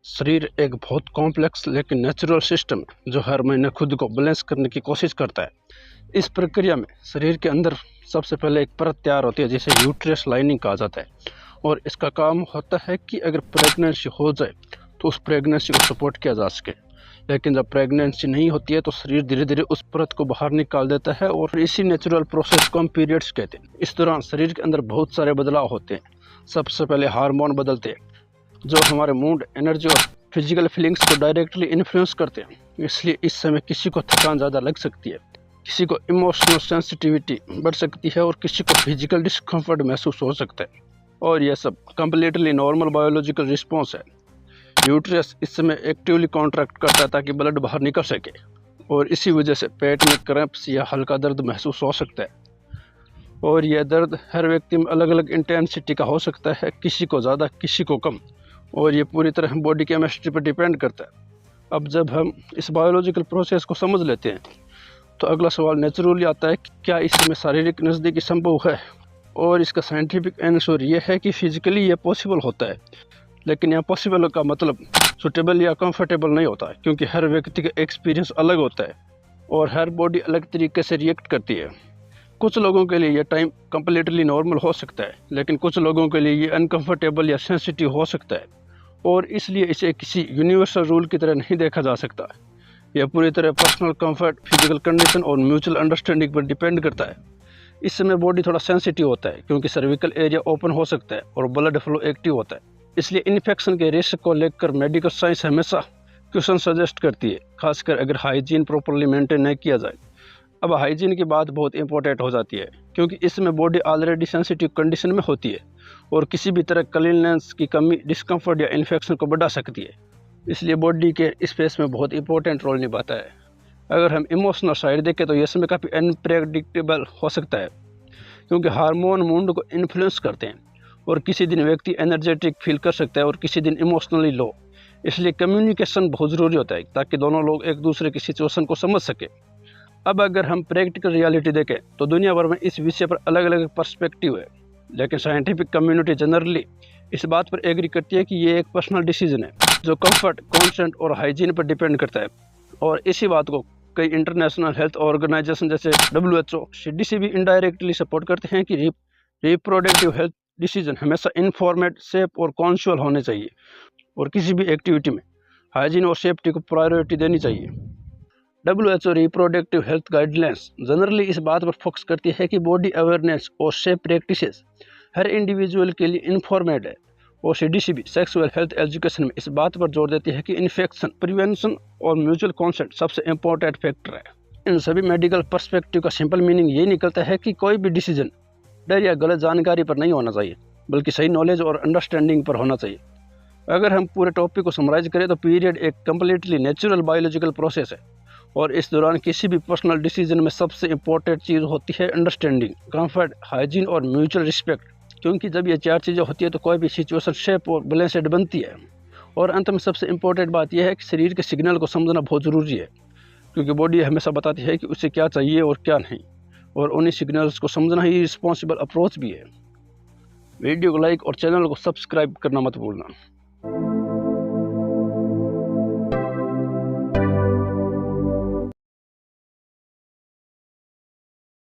शरीर एक बहुत कॉम्प्लेक्स लेकिन नेचुरल सिस्टम है जो हर महीने खुद को बैलेंस करने की कोशिश करता है। इस प्रक्रिया में शरीर के अंदर सबसे पहले एक परत तैयार होती है जिसे यूट्रस लाइनिंग कहा जाता है और इसका काम होता है कि अगर प्रेगनेंसी हो जाए तो उस प्रेगनेंसी को सपोर्ट किया जा सके। लेकिन जब प्रेगनेंसी नहीं होती है तो शरीर धीरे धीरे उस परत को बाहर निकाल देता है और इसी नेचुरल प्रोसेस को हम पीरियड्स कहते हैं। इस दौरान शरीर के अंदर बहुत सारे बदलाव होते हैं। सबसे पहले हार्मोन बदलते हैं जो हमारे मूड, एनर्जी और फिजिकल फीलिंग्स को डायरेक्टली इन्फ्लुएंस करते हैं। इसलिए इस समय किसी को थकान ज़्यादा लग सकती है, किसी को इमोशनल सेंसिटिविटी बढ़ सकती है और किसी को फिजिकल डिस्कम्फर्ट महसूस हो सकता है। और यह सब कम्प्लीटली नॉर्मल बायोलॉजिकल रिस्पॉन्स है। यूट्रस इस समय एक्टिवली कॉन्ट्रैक्ट करता है ताकि ब्लड बाहर निकल सके और इसी वजह से पेट में क्रैम्प्स या हल्का दर्द महसूस हो सकता है। और यह दर्द हर व्यक्ति में अलग अलग इंटेंसिटी का हो सकता है, किसी को ज़्यादा किसी को कम, और ये पूरी तरह बॉडी केमिस्ट्री पर डिपेंड करता है। अब जब हम इस बायोलॉजिकल प्रोसेस को समझ लेते हैं तो अगला सवाल नेचुरली आता है कि क्या इसमें शारीरिक नज़दीकी संभव है। और इसका साइंटिफिक आंसर ये है कि फिजिकली ये पॉसिबल होता है, लेकिन यह पॉसिबल का मतलब सूटेबल या कंफर्टेबल नहीं होता है, क्योंकि हर व्यक्ति का एक्सपीरियंस अलग होता है और हर बॉडी अलग तरीके से रिएक्ट करती है। कुछ लोगों के लिए यह टाइम कम्प्लीटली नॉर्मल हो सकता है, लेकिन कुछ लोगों के लिए ये अनकंफर्टेबल या सेंसिटिव हो सकता है और इसलिए इसे किसी यूनिवर्सल रूल की तरह नहीं देखा जा सकता। यह पूरी तरह पर्सनल कंफर्ट, फिजिकल कंडीशन और म्यूचुअल अंडरस्टैंडिंग पर डिपेंड करता है। इस समय बॉडी थोड़ा सेंसिटिव होता है क्योंकि सर्विकल एरिया ओपन हो सकता है और ब्लड फ्लो एक्टिव होता है। इसलिए इन्फेक्शन के रिस्क को लेकर मेडिकल साइंस हमेशा क्वेश्चन सजेस्ट करती है, खासकर अगर हाइजीन प्रॉपरली मेंटेन नहीं किया जाए। अब हाइजीन की बात बहुत इंपॉर्टेंट हो जाती है क्योंकि इसमें बॉडी ऑलरेडी सेंसिटिव कंडीशन में होती है और किसी भी तरह क्लीननेस की कमी डिस्कम्फर्ट या इन्फेक्शन को बढ़ा सकती है। इसलिए बॉडी के स्पेस में बहुत इंपॉर्टेंट रोल निभाता है। अगर हम इमोशनल साइड देखें तो यह समय काफ़ी अनप्रेडिक्टेबल हो सकता है क्योंकि हार्मोन मूड को इन्फ्लुएंस करते हैं और किसी दिन व्यक्ति एनर्जेटिक फील कर सकता है और किसी दिन इमोशनली लो। इसलिए कम्युनिकेशन बहुत ज़रूरी होता है ताकि दोनों लोग एक दूसरे की सिचुएशन को समझ सके। अब अगर हम प्रैक्टिकल रियलिटी देखें तो दुनिया भर में इस विषय पर अलग अलग पर्सपेक्टिव है, लेकिन साइंटिफिक कम्युनिटी जनरली इस बात पर एग्री करती है कि ये एक पर्सनल डिसीजन है जो कंफर्ट, कॉन्सेंट और हाइजीन पर डिपेंड करता है। और इसी बात को कई इंटरनेशनल हेल्थ ऑर्गेनाइजेशन जैसे WHO, CDC भी इनडायरेक्टली सपोर्ट करते हैं कि रिप्रोडक्टिव हेल्थ डिसीजन हमेशा इन्फॉर्मेड, सेफ और कॉन्शियल होने चाहिए और किसी भी एक्टिविटी में हाइजीन और सेफ्टी को प्रायोरिटी देनी चाहिए। WHO reproductive health guidelines generally इस बात पर फोकस करती है कि बॉडी अवेयरनेस और सेफ प्रैक्टिसेस हर इंडिविजुअल के लिए इन्फॉर्मेड है और CDC भी सेक्सुअल हेल्थ एजुकेशन में इस बात पर जोर देती है कि इन्फेक्शन प्रिवेंशन और म्यूचुअल कॉन्सेंट सबसे इम्पोर्टेंट फैक्टर है। इन सभी मेडिकल पर्सपेक्टिव का सिंपल मीनिंग ये निकलता है कि कोई भी डिसीजन डर या गलत जानकारी पर नहीं होना चाहिए, बल्कि सही नॉलेज और अंडरस्टैंडिंग पर होना चाहिए। अगर हम पूरे टॉपिक को समराइज करें तो पीरियड एक कम्प्लीटली नेचुरल बायोलॉजिकल प्रोसेस है और इस दौरान किसी भी पर्सनल डिसीजन में सबसे इम्पोर्टेंट चीज़ होती है अंडरस्टैंडिंग, कंफर्ट, हाइजीन और म्यूचुअल रिस्पेक्ट। क्योंकि जब ये चार चीज़ें होती है तो कोई भी सिचुएशन सेफ और बैलेंस्ड बनती है। और अंत में सबसे इम्पोर्टेंट बात यह है कि शरीर के सिग्नल को समझना बहुत ज़रूरी है, क्योंकि बॉडी हमेशा बताती है कि उसे क्या चाहिए और क्या नहीं, और उन्हीं सिग्नल्स को समझना ही रिस्पॉन्सिबल अप्रोच भी है। वीडियो को लाइक और चैनल को सब्सक्राइब करना मत भूलना।